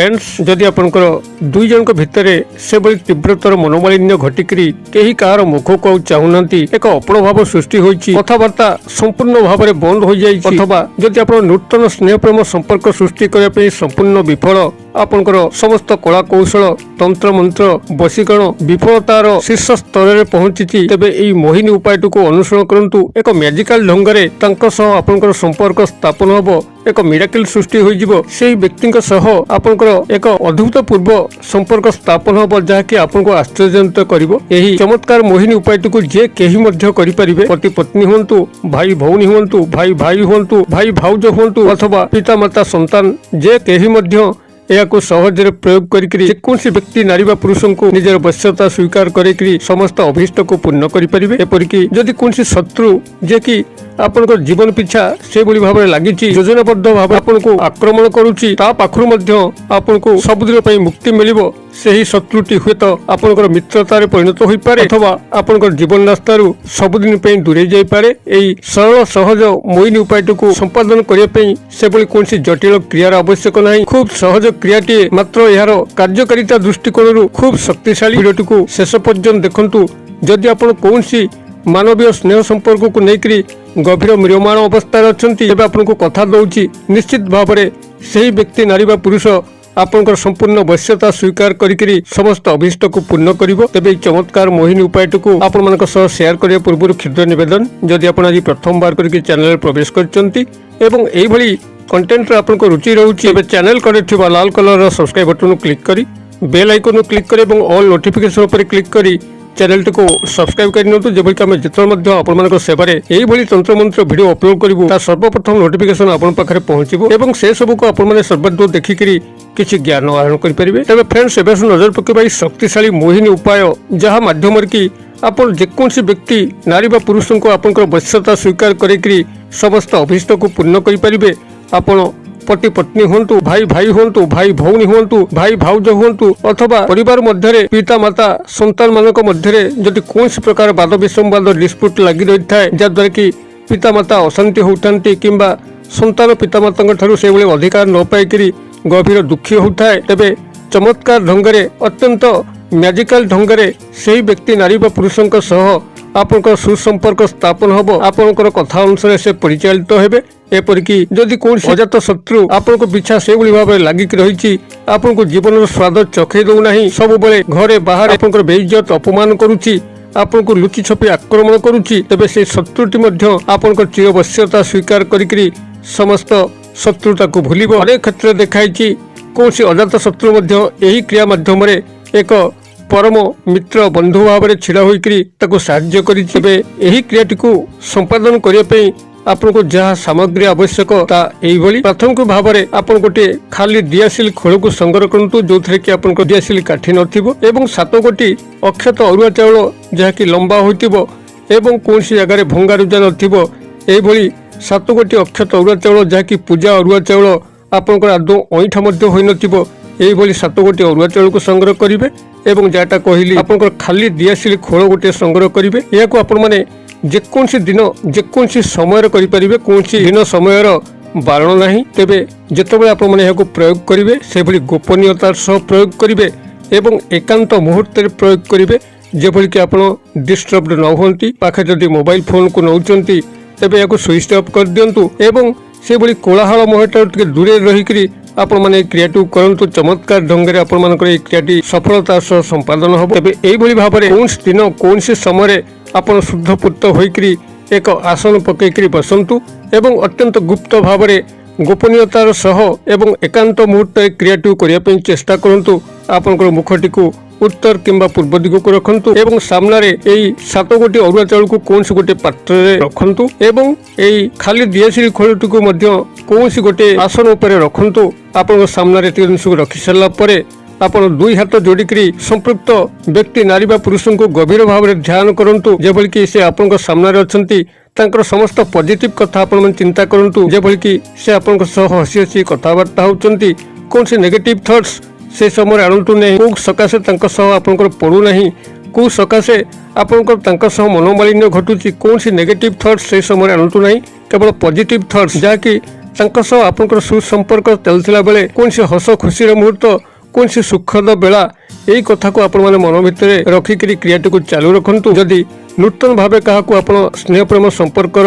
Friends जदि आपनकर दुई जन भितर से बड़ी तीव्रतर मनोमालिन्य घटिकी कहीं कहार मुख को चाहूना एक अपणभाव सृष्टि होती कथबार्ता संपूर्ण भाव में बंद हो जाए अथवा जदि आप नूतन स्नेह प्रेम संपर्क सृष्टि करने संपूर्ण विफल आपनकर समस्त कला कौशल तंत्र मंत्र वशीकरण विफलतार शीर्ष स्तर में पहुंची तेबे यही मोहिनी उपाय को अनुसरण करंतु एक मैजिकल ढंग से आपनकर संपर्क स्थापन होबो एक मिराकिल सृष्टि होइजिबो सेही व्यक्ति सह आपनकर एक अद्भुतपूर्व संपर्क स्थापन होबो जहाँकि आपनको आश्चर्यजनित करिवो। एही चमत्कार मोहिनी उपाय को जे केही मध्य करि परिबे पति पत्नी हुंतु भाई भौणी हुंतु भाई भाई हुंतु भाई भाउज हुंतु अथवा पिता माता संतान जे केही मध्य यह सहजरे प्रयोग करी जेकोसी व्यक्ति नारी बा पुरुष को निजर वश्यता स्वीकार करी समस्त अभीष्ट को पूर्ण करें। एपरिक जदि कौन शत्रु जे कि आपन जीवन पिछा से भाव में लगी योजनाबद्ध भाव आपन को आक्रमण करुच्ची पाखु आपन को सबुदिन मुक्ति मिल से शत्रुटी हुए तो आपनकर मित्रतार परिणत हो पारे अथवा आपनकर जीवन रास्तारू सबुदिन दूरे जाई पारे। एई सरल सहज मोहिनी उपाय को संपादन करने से कौन जटिल क्रियार आवश्यक नहीं खूब सहज क्रियाटी मात्र यार कार्यकारिता दृष्टिकोण खूब शक्तिशाली वीडियोटी को शेष पर्यंत देखंतु। जदि आपण कौन मानवीय स्नेह संपर्क को लेकर गभीर म्रियमाण अवस्था अच्छा तेज आपको कथा दौची निश्चित भाव में से व्यक्ति नारी बा पुरुष आपनकर संपूर्ण वश्यता स्वीकार करी समस्त अभीष्ट को पूर्ण करिवो। तेबे चमत्कार मोहिनी उपाय को आपण मानक सह शेयर करने पूर्व क्षुद्र निवेदन जदि आपण आज प्रथम बार करके चैनल प्रवेश करचंती एवं एई भली कंटेंट आपनको रुचि रहउची तेबे चैनल करे थिबा लाल कलर सब्सक्राइब बटन क्लिक करी बेल आइकन क्लिक करी एवं ऑल नोटिफिकेशन पर क्लिक करी चैनल को सब्सक्राइब करनियंतु जेबल कि आमे जितन मध्ये आपनमानक सेवारे एई भली तंत्र मंत्र वीडियो अपलोड करिवु ता सर्वप्रथम नोटिफिकेशन आपन पाखरे पहुंचिबो एवं से सब को आपण माने सर्वदूर देखिकरी किछि ज्ञान आहरण करि परिबे। तबे फ्रेंड्स एबे नजर पकेबाई शक्तिशाली मोहिनी उपाय जहा माध्यम कि आपन जेकोसी व्यक्ति नारी बा पुरुष को आपनकर वश्यता स्वीकार करिकरी समस्त अभीष्ट को पूर्ण करि परिबे। आपन पति पत्नी हुंतु भाई भाई हुंतु भाई भौणी हुंतु भाई भाउज हुंतु अथवा परिवार मध्य पिता माता संतान मानक मध्य जदि कौन प्रकार वाद विसंवाद डिस्प्यूट लगी रही है जहाद्वारा कि पिता माता अशांति होती किंबा संतान पिता माता ठारू से अधिकार न पाई गभीर दुखी होता है तेबे चमत्कार ढंग से अत्यंत मैजिकल ढंग से से व्यक्ति नारी बा पुरुष सह आपनकर सुसंपर्क स्थापन होबो आपनकर कथा अनुसार से परिचालित हेबे। एपरिक जदि कौन अजात शत्रु आपन पिछा से भाव में लगिक रही आपन जीवन स्वाद चखे दौ ना सब बेले घरे बाहर आपन बेइज्जत अपमान करुच्ची आपन को लुचि छपी आक्रमण करुच्ची तेबे से शत्रुटी आपन चिरवश्यता स्वीकार करी समस्त शत्रुता को भूलिबो। अनेक क्षेत्र देखाई कौन अजात शत्रु यही क्रिया माध्यम एक परम मित्र बंधु भाव में छिड़ा होकर साहाय्य करी क्रियाटी को संपादन करने आपको जहाँ सामग्री आवश्यक प्राथमिक भाव में आप गोटे खाली दियासिल खोल को संग्रह करंतु जो थे कि आपन दियासिल काठी नथिबो एवं 7 गोटी अक्षत अरुआ चाउल जहाँकि लंबा होइतिबो एवं कौन जगह भंगा रुजा नथिबो एभली 7 गोटी अक्षत अरुआ चाउल जहाँकि पूजा अरुआ चाउल आपन आदौ अईठा मध्य होई नथिबो एभली 7 गोटी अरुआ चाउल को संग्रह करिवे एवं जाटा कहली आपन खाली दियासिल खोल गोटे संग्रह करिवे। याको आपण माने जेकोसी दिन जेकोसी समय करें कौन दिन समय बारण नहीं तेबे जितेबाला आपण माने याको प्रयोग करेंगे से भली गोपनीयतार सह प्रयोग करेंगे एवं एकांत मुहूर्त प्रयोग करेंगे जेभली कि आपण डिस्टर्ब न होती पाखे जदि मोबाइल फोन को नौचंती तेबे याको स्विच ऑफ कर दियंतु एवं से भली कोलाहल महटा टिके दूरे रही आपण माने क्रियाटी करंतु चमत्कार ढंग से आपण मानकर ए क्रियाटी सफलता सह संपादन होबो। तेबे एई भली भाव में कौन दिन कौन समय आपण शुद्धपुत होकर एक आसन पकईकरी बसंतु एवं अत्यंत गुप्त भाव में गोपनीयतार सह एवं एकांत मुहूर्त क्रियाटी करने चेष्टा करंतु आपनकर मुखटी को उत्तर किंबा पूर्व दिग को रखंतु एवं सामने यही 7 गोटी अरुआ चाउल को कौन गोटे पात्र रखंतु एवं यही खाली दियासिल खोलटी को कौन गोटे आसन उपर रखंतु आपन सामने जिन रखी सारा पर आपन 2 हाथ जोड़िकी संपृक्त व्यक्ति नारी बा पुरुष को गभीर भाव में ध्यान करंतु जेभली कि से आपन सामने अछंती तांकर समस्त पॉजिटिव कथा आपन चिंता करंतु जेभली कि से आपन सह हसी हसी कथबार्ता होचंती कौन से नेगेटिव थॉट्स से समय आणतु नहीं कौ सकाशे आपनकर पड़ू नहीं कौ सकाशे आपनकर सह मनोमालिन्य घटुची कौन सी नेगेटिव थॉट्स से समय आणतु नहीं केवल पॉजिटिव थॉट्स जहाँकि ତାଙ୍କ ସହ ଆପଣଙ୍କର ସୁସମ୍ପର୍କ ଚାଲିଥିଲା ବେଳେ କୌଣସି ହସ ଖୁସିର ମୁହୂର୍ତ୍ତ, କୌଣସି ସୁଖଦ ବେଳା, ଏଇ କଥାକୁ ଆପଣମାନେ ମନ ଭିତରେ ରଖିକିରି କ୍ରିୟାଟିକୁ ଚାଲୁ ରଖନ୍ତୁ। ଯଦି ନୂତନ ଭାବେ କାହାକୁ ଆପଣ ସ୍ନେହ ପ୍ରେମ ସମ୍ପର୍କର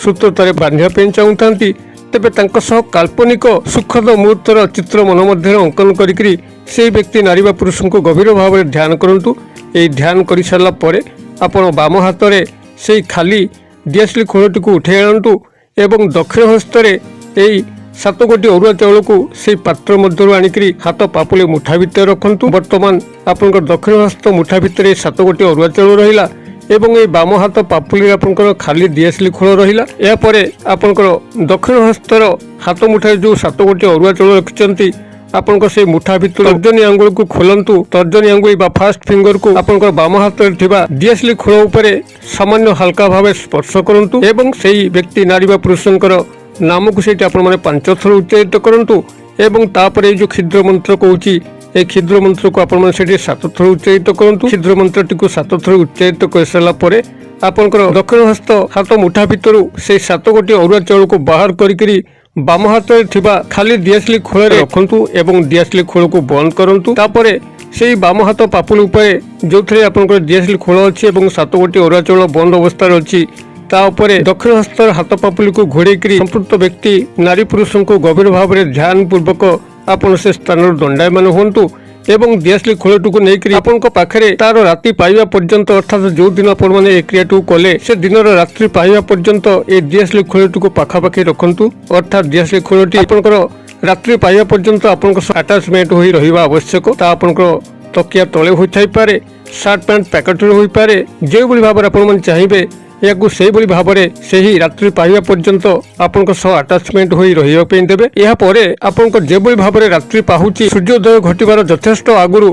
ସୂତ୍ରତାରେ ବାନ୍ଧିବା ପାଇଁ ଚାହୁଁଥାନ୍ତି, ତେବେ ତାଙ୍କ ସହ କାଳ୍ପନିକ ସୁଖଦ ମୁହୂର୍ତ୍ତର ଚିତ୍ର ମନ ମଧ୍ୟରେ ଅଙ୍କନ କରିକିରି ସେହି ବ୍ୟକ୍ତି ନାରୀ ବା ପୁରୁଷଙ୍କୁ ଗଭୀର ଭାବରେ ଧ୍ୟାନ କରନ୍ତୁ। ଏହି ଧ୍ୟାନ କରିସାରିଲା ପରେ ଆପଣ ବାମ ହାତରେ ସେହି ଖାଲି ଦିଆସିଲି ଖୋଳଟିକୁ ଉଠାଇ ଆଣନ୍ତୁ ଏବଂ ଦକ୍ଷିଣ ହସ୍ତରେ ଏହି 7 ଗୋଟି ଅରୁଆ ଚାଉଳକୁ ସେହି ପାତ୍ର ମଧ୍ୟରୁ ଆଣିକିରି ହାତ ପାପୁଲି ମୁଠା ଭିତରେ ରଖନ୍ତୁ। ବର୍ତ୍ତମାନ ଆପଣଙ୍କ ଦକ୍ଷିଣ ହସ୍ତ ମୁଠା ଭିତରେ 7 ଗୋଟି ଅରୁଆ ଚାଉଳ ରହିଲା ଏବଂ ଏହି ବାମ ହାତ ପାପୁଲିରେ ଆପଣଙ୍କର ଖାଲି ଦିଆସିଲି ଖୋଳ ରହିଲା। ଏହାପରେ ଆପଣଙ୍କର ଦକ୍ଷିଣ ହସ୍ତର ହାତ ମୁଠାରେ ଯେଉଁ 7 ଗୋଟି ଅରୁଆ ଚାଉଳ ରଖିଛନ୍ତି, ଆପଣଙ୍କ ସେହି ମୁଠା ଭିତରୁ ତର୍ଜନୀ ଆଙ୍ଗୁଳିକୁ ଖୋଲନ୍ତୁ। ତର୍ଜନୀ ଆଙ୍ଗୁଳି ବା ଫାଷ୍ଟ ଫିଙ୍ଗରକୁ ଆପଣଙ୍କର ବାମ ହାତରେ ଥିବା ଦିଆସିଲି ଖୋଳ ଉପରେ ସାମାନ୍ୟ ହାଲକା ଭାବେ ସ୍ପର୍ଶ କରନ୍ତୁ ଏବଂ ସେହି ବ୍ୟକ୍ତି ନାରୀ ବା ପୁରୁଷଙ୍କର ନାମକୁ ସେଇଠି ଆପଣମାନେ 5 ଥର ଉଚ୍ଚାରିତ କରନ୍ତୁ ଏବଂ ତାପରେ ଏଇ ଯେଉଁ କ୍ଷୁଦ୍ର ମନ୍ତ୍ର କହୁଛି, এই ক্ষুদ্র মন্ত্রକୁ ଆପଣମାନେ ସେଠି 7 ଥର ଉଚ୍ଚାରିତ କରନ୍ତୁ। ক্ষୁଦ୍ର ମନ୍ତ୍ରଟିକୁ 7 ଥର ଉଚ୍ଚାରିତ କରିସାରିଲା ପରେ ଆପଣଙ୍କର ଦକ୍ଷିଣ ହସ୍ତ ହାତ ମୁଠା ଭିତରୁ ସେଇ 7 ଗୋଟି ଅରୁଆ ଚାଉଳକୁ ବାହାର କରିକିରି ବାମ ହାତରେ ଥିବା ଖାଲି ଦିଆସିଲି ଖୋଳରେ ରଖନ୍ତୁ ଏବଂ ଦିଆସିଲି ଖୋଳକୁ ବନ୍ଦ କରନ୍ତୁ। ତାପରେ ସେଇ ବାମ ହାତ ପାପୁଲି ଉପରେ ଯେଉଁଥିରେ ଆପଣଙ୍କର ଦିଆସିଲି ଖୋଳ ଅଛି ଏବଂ 7 ଗୋଟି ଅରୁଆ ଚାଉଳ ବନ୍ଦ ଅବସ୍ଥାରେ ଅଛି, ତା ଉପରେ ଦକ୍ଷିଣ ହସ୍ତର ହାତ ପାପୁଲିକୁ ଘୋଡ଼େଇକିରି ସମ୍ପୃକ୍ତ ବ୍ୟକ୍ତି ନାରୀ ପୁରୁଷଙ୍କୁ ଗଭୀର ଭାବରେ ଧ୍ୟାନ ପୂର୍ବକ ଆପଣ ସେ ସ୍ଥାନରୁ ଦଣ୍ଡାୟମାନ ହୁଅନ୍ତୁ ଏବଂ ଦିଆସିଲି ଖୋଳଟିକୁ ନେଇକରି ଆପଣଙ୍କ ପାଖରେ ତାର ରାତି ପାଇବା ପର୍ଯ୍ୟନ୍ତ, ଅର୍ଥାତ୍ ଯେଉଁ ଦିନ ଆପଣମାନେ ଏ କ୍ରିୟାଟିକୁ କଲେ ସେ ଦିନର ରାତ୍ରି ପାଇବା ପର୍ଯ୍ୟନ୍ତ ଏ ଦିଆସିଲି ଖୋଳଟିକୁ ପାଖାପାଖି ରଖନ୍ତୁ। ଅର୍ଥାତ୍ ଦିଆସିଲି ଖୋଳଟି ଆପଣଙ୍କର ରାତ୍ରି ପାଇବା ପର୍ଯ୍ୟନ୍ତ ଆପଣଙ୍କ ଆଟାଚମେଣ୍ଟ ହୋଇ ରହିବା ଆବଶ୍ୟକ। ତା ଆପଣଙ୍କର ତକିଆ ତଳେ ହୋଇଥାଇପାରେ, ସାର୍ଟ ପ୍ୟାଣ୍ଟ ପ୍ୟାକେଟରେ ହୋଇପାରେ, ଯେଉଁଭଳି ଭାବରେ ଆପଣମାନେ ଚାହିଁବେ ଏହାକୁ ସେଇଭଳି ଭାବରେ ସେହି ରାତ୍ରି ପାଇବା ପର୍ଯ୍ୟନ୍ତ ଆପଣଙ୍କ ସହ ଆଟାଚମେଣ୍ଟ ହୋଇ ରହିବା ପାଇଁ ଦେବେ। ଏହାପରେ ଆପଣଙ୍କ ଯେଭଳି ଭାବରେ ରାତ୍ରି ପାହୁଛି, ସୂର୍ଯ୍ୟୋଦୟ ଘଟିବାର ଯଥେଷ୍ଟ ଆଗରୁ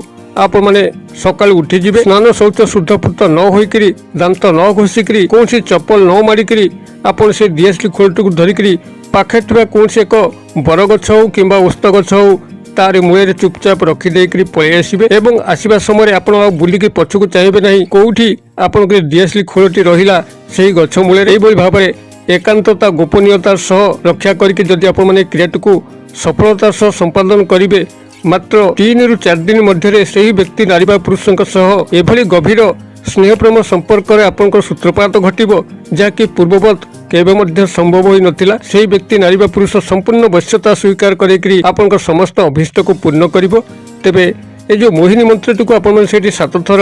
ଆପଣମାନେ ସକାଳୁ ଉଠିଯିବେ। ସ୍ନାନ ଶୌଚ ଶୁଦ୍ଧପୂତ ନ ହୋଇକିରି, ଦାନ୍ତ ନ ଘଷିକିରି, କୌଣସି ଚପଲ ନ ମାଡ଼ିକିରି ଆପଣ ସେ ଦିଆସିଲି ଖୋଳଟିକୁ ଧରିକିରି ପାଖରେ ଥିବା କୌଣସି ଏକ ବରଗଛ ହେଉ କିମ୍ବା ଓସ୍ତ ଗଛ ହେଉ ତାର ମୂଳରେ ଚୁପଚାପ ରଖିଦେଇକିରି ପଳେଇ ଆସିବେ ଏବଂ ଆସିବା ସମୟରେ ଆପଣ ଆଉ ବୁଲିକି ପଛକୁ ଚାହିଁବେ ନାହିଁ କୋଉଠି ଆପଣଙ୍କ ଦିଆସିଲି ଖୋଳଟି ରହିଲା ସେହି ଗଛ ମୂଳରେ। ଏଇଭଳି ଭାବରେ ଏକାନ୍ତତା ଗୋପନୀୟତାର ସହ ରକ୍ଷା କରିକି ଯଦି ଆପଣମାନେ କ୍ରିୟାଟିକୁ ସଫଳତାର ସହ ସମ୍ପାଦନ କରିବେ, ମାତ୍ର 3 ରୁ 4 ଦିନ ମଧ୍ୟରେ ସେହି ବ୍ୟକ୍ତି ନାରୀ ବା ପୁରୁଷଙ୍କ ସହ ଏଭଳି ଗଭୀର ସ୍ନେହ ପ୍ରେମ ସମ୍ପର୍କରେ ଆପଣଙ୍କର ସୂତ୍ରପାତ ଘଟିବ ଯାହାକି ପୂର୍ବବତ୍ କେବେ ମଧ୍ୟ ସମ୍ଭବ ହୋଇନଥିଲା। ସେହି ବ୍ୟକ୍ତି ନାରୀ ବା ପୁରୁଷ ସମ୍ପୂର୍ଣ୍ଣ ବଶ୍ୟତା ସ୍ୱୀକାର କରିକିରି ଆପଣଙ୍କ ସମସ୍ତ ଅଭୀଷ୍ଟକୁ ପୂର୍ଣ୍ଣ କରିବ। ତେବେ ଏ ଯେଉଁ ମୋହିନୀ ମନ୍ତ୍ରଟିକୁ ଆପଣମାନେ ସେଠି 7 ଥର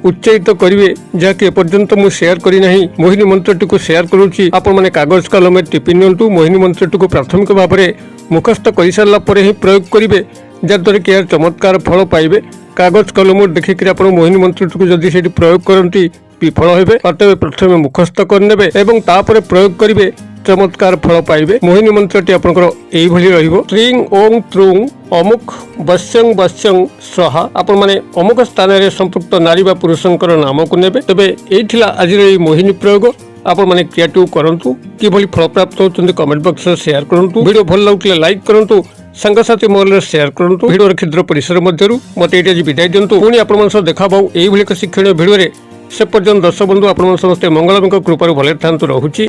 ଉଚ୍ଚାରିତ କରିବେ, ଯାହାକି ଏପର୍ଯ୍ୟନ୍ତ ମୁଁ ସେୟାର କରିନାହିଁ। ମୋହିନୀ ମନ୍ତ୍ରଟିକୁ ସେୟାର କରୁଛି, ଆପଣମାନେ କାଗଜ କଲମରେ ଟିପି ନିଅନ୍ତୁ। ମୋହିନୀ ମନ୍ତ୍ରଟିକୁ ପ୍ରାଥମିକ ଭାବରେ ମୁଖସ୍ଥ କରିସାରିଲା ପରେ ହିଁ ପ୍ରୟୋଗ କରିବେ, ଯାହାଦ୍ୱାରା କି ଏହାର ଚମତ୍କାର ଫଳ ପାଇବେ। କାଗଜ କଲମରେ ଦେଖିକିରି ଆପଣ ମୋହିନୀ ମନ୍ତ୍ରଟିକୁ ଯଦି ସେଠି ପ୍ରୟୋଗ କରନ୍ତି ବିଫଳ ହେବେ। ଅତଏବ ପ୍ରଥମେ ମୁଖସ୍ଥ କରିନେବେ ଏବଂ ତାପରେ ପ୍ରୟୋଗ କରିବେ, ଚମତ୍କାର ଫଳ ପାଇବେ। ମୋହିନୀ ମନ୍ତ୍ରଟି ଆପଣଙ୍କର ଏଇଭଳି ରହିବ, ଟ୍ରିଂ ଓଂ ତ୍ରୁଂ ଅମୁକ ବଶ୍ୟଂ ବଶ୍ୟଂ ସ୍ୱାହା। ଆପଣମାନେ ଅମୁକ ସ୍ଥାନରେ ସମ୍ପୃକ୍ତ ନାରୀ ବା ପୁରୁଷଙ୍କର ନାମକୁ ନେବେ। ତେବେ ଏଇ ଥିଲା ଆଜିର ଏହି ମୋହିନୀ ପ୍ରୟୋଗ। ଆପଣମାନେ କ୍ରିୟାଟିକୁ କରନ୍ତୁ, କିଭଳି ଫଳପ୍ରାପ୍ତ ହେଉଛନ୍ତି କମେଣ୍ଟ ବକ୍ସରେ ସେୟାର କରନ୍ତୁ। ଭିଡ଼ିଓ ଭଲ ଲାଗୁଥିଲେ ଲାଇକ୍ କରନ୍ତୁ, ସାଙ୍ଗସାଥି ମହଲରେ ସେୟାର କରନ୍ତୁ। ଭିଡ଼ିଓର କ୍ଷୁଦ୍ର ପରିସର ମଧ୍ୟରୁ ମୋତେ ଏଇଠି ଆଜି ବିଦାୟ ଦିଅନ୍ତୁ। ପୁଣି ଆପଣମାନଙ୍କ ସହ ଦେଖା ପାଉ ଏଇଭଳି ଏକ ଶିକ୍ଷଣୀୟ ଭିଡ଼ିଓରେ। ସେ ପର୍ଯ୍ୟନ୍ତ ଦର୍ଶକ ବନ୍ଧୁ ଆପଣମାନେ ସମସ୍ତେ ମଙ୍ଗଳଙ୍କ କୃପାରୁ ଭଲରେ ଥାନ୍ତୁ। ରହୁଛି।